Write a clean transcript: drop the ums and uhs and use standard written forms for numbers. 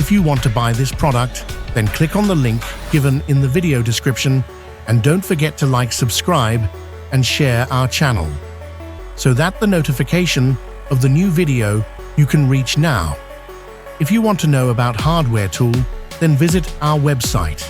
If you want to buy this product, then click on the link given in the video description, and don't forget to like, subscribe, and share our channel, so that the notification of the new video you can reach now. If you want to know about hardware tool, then visit our website.